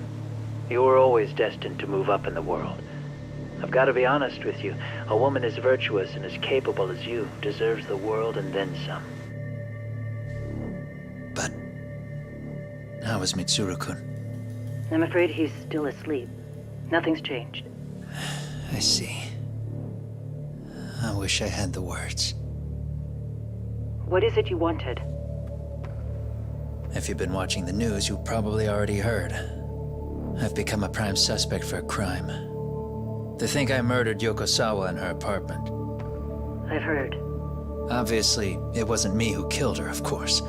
You were always destined to move up in the world. I've got to be honest with you. A woman as virtuous and as capable as you deserves the world and then some. But how is Mitsuru-kun? I'm afraid he's still asleep. Nothing's changed. I see. I wish I had the words. What is it you wanted? If you've been watching the news, you probably already heard. I've become a prime suspect for a crime. They think I murdered Yokosawa in her apartment. I've heard. Obviously, it wasn't me who killed her, of course.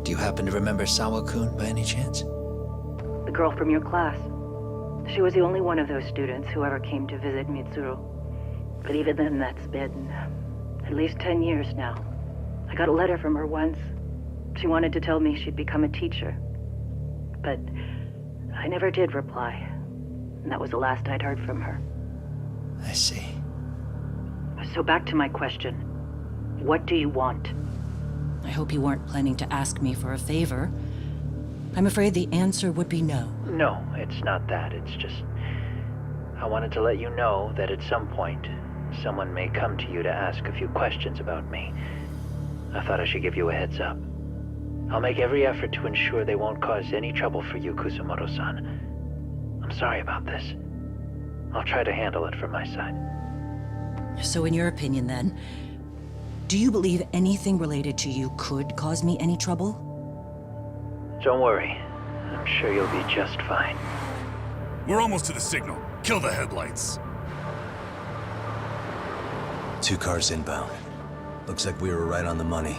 Do you happen to remember Sawa-kun by any chance? The girl from your class. She was the only one of those students who ever came to visit Mitsuru. But even then, that's been at least 10 years now. I got a letter from her once. She wanted to tell me she'd become a teacher. But I never did reply. And that was the last I'd heard from her. I see. So back to my question. What do you want? I hope you weren't planning to ask me for a favor. I'm afraid the answer would be no. No, it's not that. It's just... I wanted to let you know that at some point, someone may come to you to ask a few questions about me. I thought I should give you a heads up. I'll make every effort to ensure they won't cause any trouble for you, Kusumoto-san. I'm sorry about this. I'll try to handle it from my side. So in your opinion, then, do you believe anything related to you could cause me any trouble? Don't worry. I'm sure you'll be just fine. We're almost to the signal. Kill the headlights. 2 cars inbound. Looks like we were right on the money.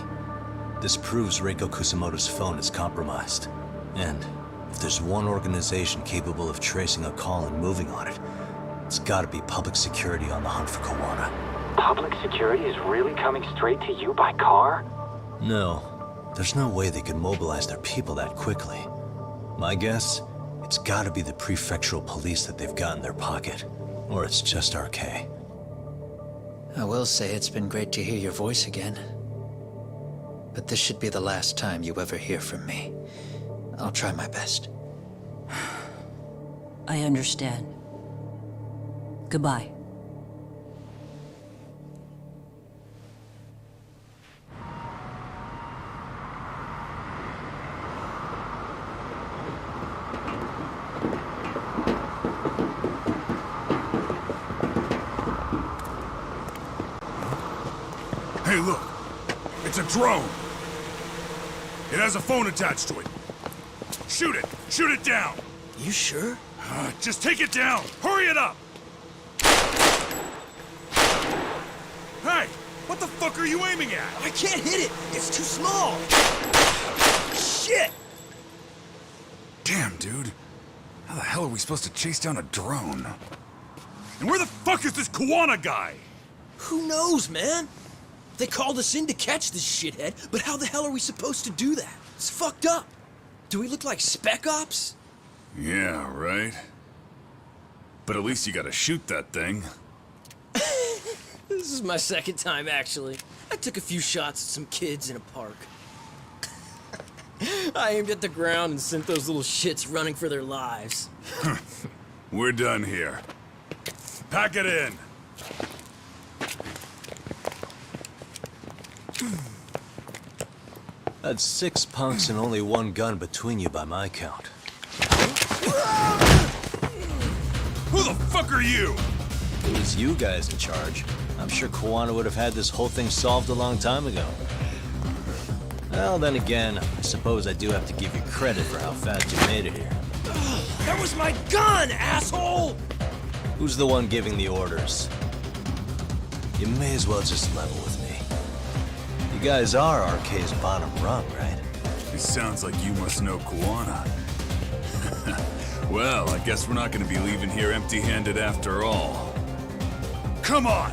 This proves Reiko Kusamoto's phone is compromised. And if there's one organization capable of tracing a call and moving on it, it's gotta be public security on the hunt for Kawana. Public security is really coming straight to you by car? No. There's no way they could mobilize their people that quickly. My guess, it's gotta be the prefectural police that they've got in their pocket. Or it's just RK. I will say it's been great to hear your voice again. But this should be the last time you ever hear from me. I'll try my best. I understand. Goodbye. Hey, look. It's a drone. It has a phone attached to it. Shoot it! Shoot it down! You sure? Just take it down! Hurry it up! Hey! What the fuck are you aiming at? I can't hit it! It's too small! Shit! Damn, dude. How the hell are we supposed to chase down a drone? And where the fuck is this Kawana guy? Who knows, man? They called us in to catch this shithead, but how the hell are we supposed to do that? It's fucked up. Do we look like spec ops? Yeah, right. But at least you gotta shoot that thing. This is my second time, actually. I took a few shots at some kids in a park. I aimed at the ground and sent those little shits running for their lives. We're done here. Pack it in. That's 6 punks and only 1 gun between you by my count. Who the fuck are you? If it was you guys in charge, I'm sure Kawana would have had this whole thing solved a long time ago. Well, then again, I suppose I do have to give you credit for how fast you made it here. That was my gun, asshole! Who's the one giving the orders? You may as well just level with me. You guys are RK's bottom rung, right? It sounds like you must know Kawana. Well, I guess we're not gonna be leaving here empty-handed after all. Come on!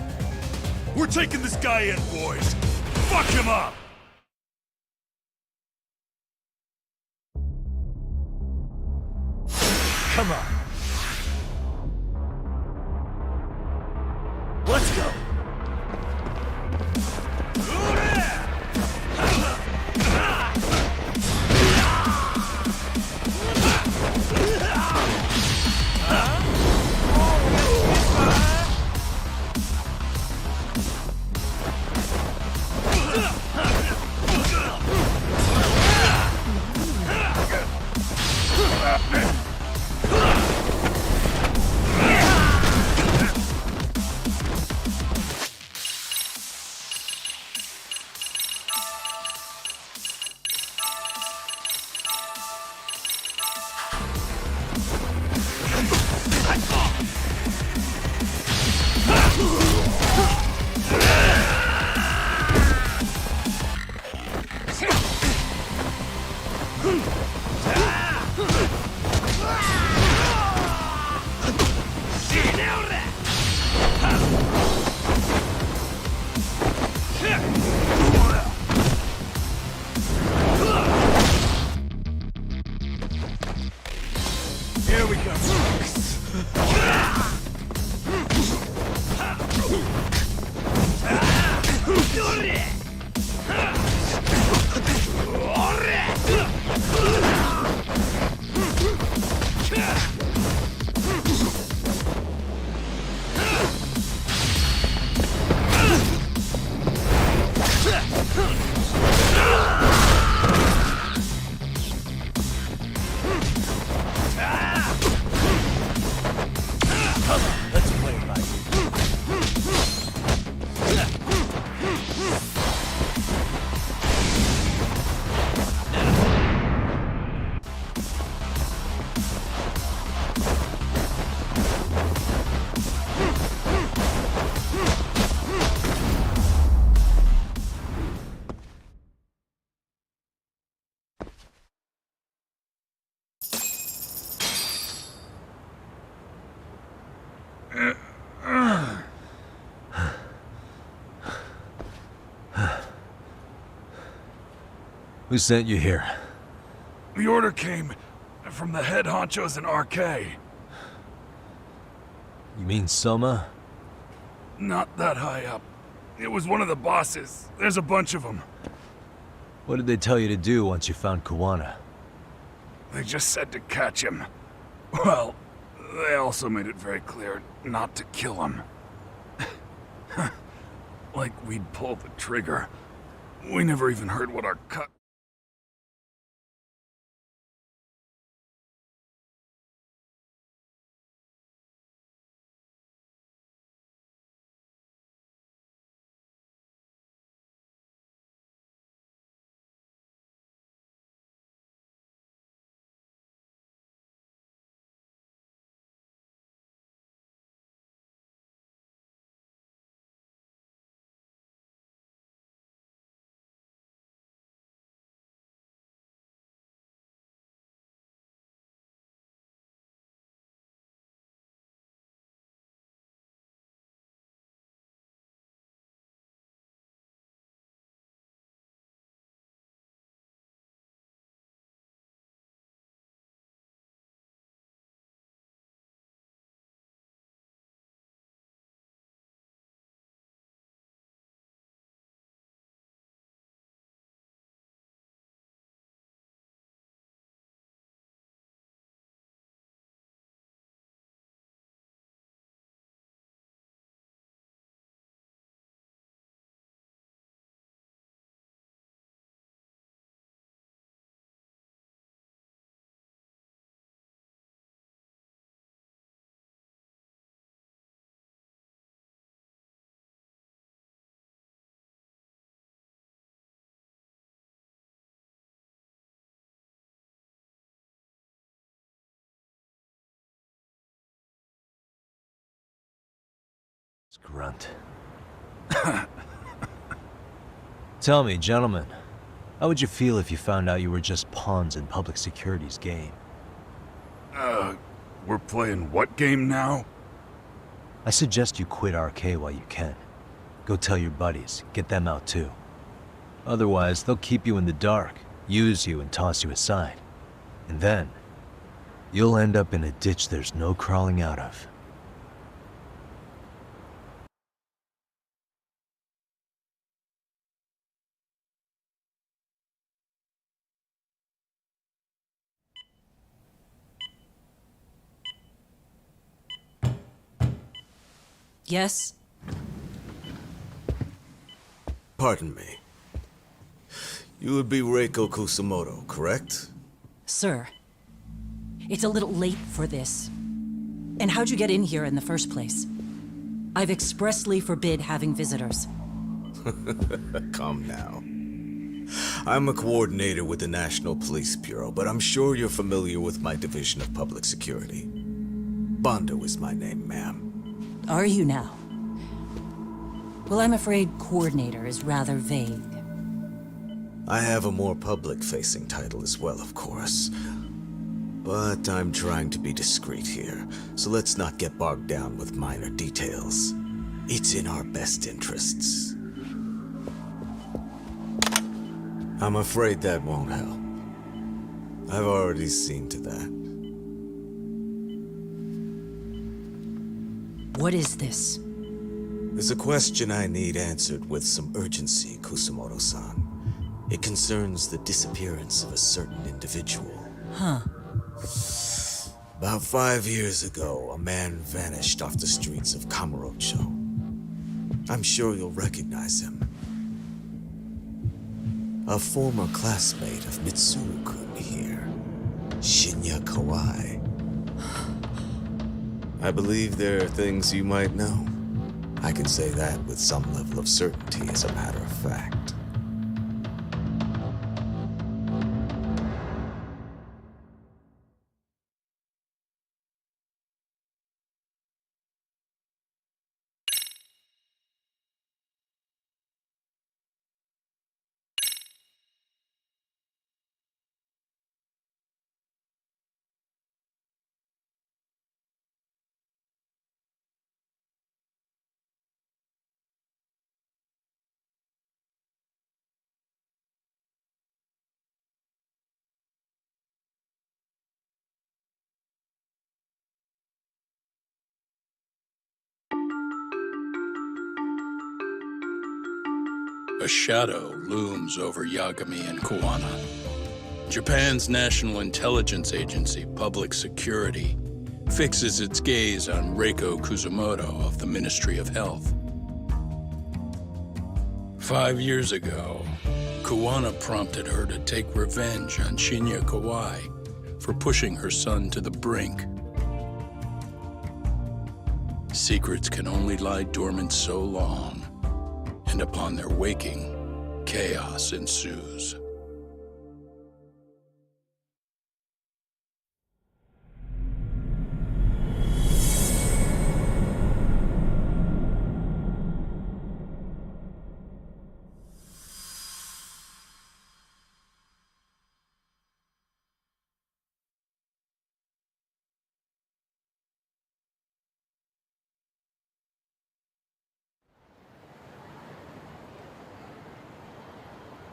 We're taking this guy in, boys! Fuck him up! Come on. Let's go. Here we go. Who sent you here? The order came from the head honchos in RK. You mean Soma? Not that high up. It was one of the bosses. There's a bunch of them. What did they tell you to do once you found Kawana? They just said to catch him. Well, they also made it very clear not to kill him. Like we'd pull the trigger. We never even heard what our cut... Grunt. Tell me, gentlemen, how would you feel if you found out you were just pawns in public security's game? We're playing what game now? I suggest you quit RK while you can. Go tell your buddies, get them out too. Otherwise, they'll keep you in the dark, use you and toss you aside. And then, you'll end up in a ditch there's no crawling out of. Yes? Pardon me. You would be Reiko Kusumoto, correct? Sir, it's a little late for this. And how'd you get in here in the first place? I've expressly forbid having visitors. Calm now. I'm a coordinator with the National Police Bureau, but I'm sure you're familiar with my Division of Public Security. Bondo is my name, ma'am. Are you now? Well, I'm afraid coordinator is rather vague. I have a more public-facing title as well, of course. But I'm trying to be discreet here, so let's not get bogged down with minor details. It's in our best interests. I'm afraid that won't help. I've already seen to that. What is this? There's a question I need answered with some urgency, Kusumoto-san. It concerns the disappearance of a certain individual. Huh. About 5 years ago, a man vanished off the streets of Kamurocho. I'm sure you'll recognize him. A former classmate of Mitsuru-kun here, Shinya Kawai. I believe there are things you might know. I can say that with some level of certainty, as a matter of fact. A shadow looms over Yagami and Kawana. Japan's National Intelligence Agency, Public Security, fixes its gaze on Reiko Kusumoto of the Ministry of Health. 5 years ago, Kawana prompted her to take revenge on Shinya Kawai for pushing her son to the brink. Secrets can only lie dormant so long, and upon their waking, chaos ensues.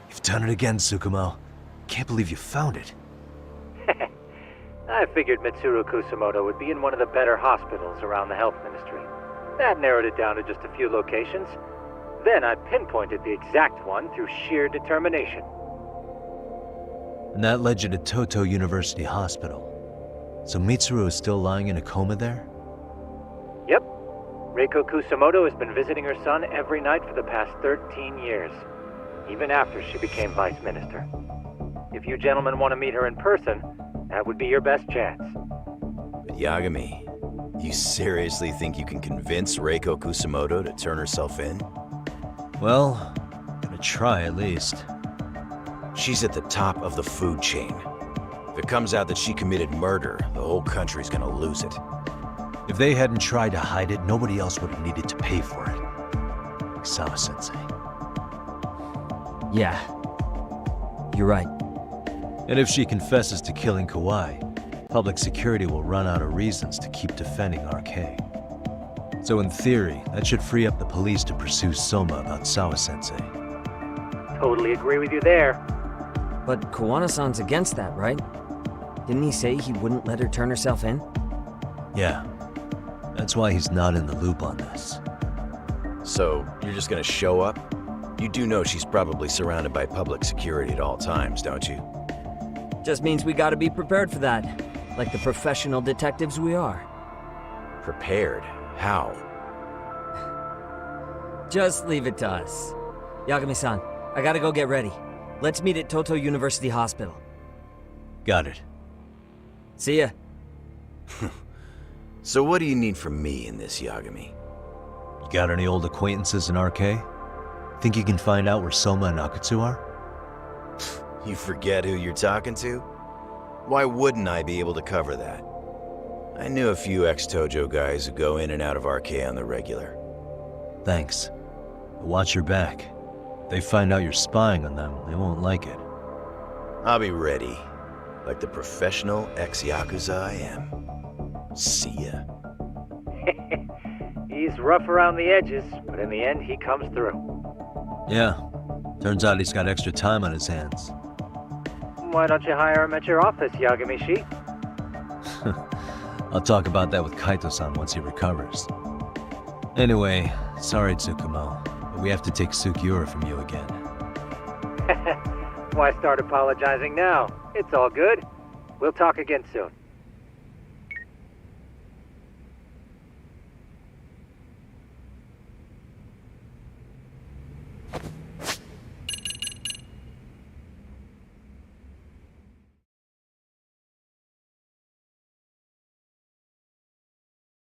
You've done it again, Tsukumo. Can't believe you found it. I figured Mitsuru Kusumoto would be in one of the better hospitals around the health ministry. That narrowed it down to just a few locations. Then I pinpointed the exact one through sheer determination. And that led you to Toto University Hospital. So Mitsuru is still lying in a coma there? Yep. Reiko Kusumoto has been visiting her son every night for the past 13 years. Even after she became vice minister. If you gentlemen want to meet her in person, that would be your best chance. But Yagami, you seriously think you can convince Reiko Kusumoto to turn herself in? Well, gonna try at least. She's at the top of the food chain. If it comes out that she committed murder, the whole country's gonna lose it. If they hadn't tried to hide it, nobody else would have needed to pay for it. Like Sawa-sensei. Yeah. You're right. And if she confesses to killing Kawhi, public security will run out of reasons to keep defending RK. So in theory, that should free up the police to pursue Soma about Sawa-sensei. Totally agree with you there. But Kawana-san's against that, right? Didn't he say he wouldn't let her turn herself in? Yeah. That's why he's not in the loop on this. So, you're just gonna show up? You do know she's probably surrounded by public security at all times, don't you? Just means we gotta be prepared for that. Like the professional detectives we are. Prepared? How? Just leave it to us. Yagami-san, I gotta go get ready. Let's meet at Toto University Hospital. Got it. See ya. So what do you need from me in this, Yagami? You got any old acquaintances in RK? Think you can find out where Soma and Akutsu are? You forget who you're talking to? Why wouldn't I be able to cover that? I knew a few ex-Tojo guys who go in and out of RK on the regular. Thanks. But watch your back. If they find out you're spying on them, they won't like it. I'll be ready, like the professional ex-Yakuza I am. See ya. He's rough around the edges, but in the end, he comes through. Yeah. Turns out he's got extra time on his hands. Why don't you hire him at your office, Yagami-shi? I'll talk about that with Kaito-san once he recovers. Anyway, sorry Tsukumo, but we have to take Sukiura from you again. Why start apologizing now? It's all good. We'll talk again soon.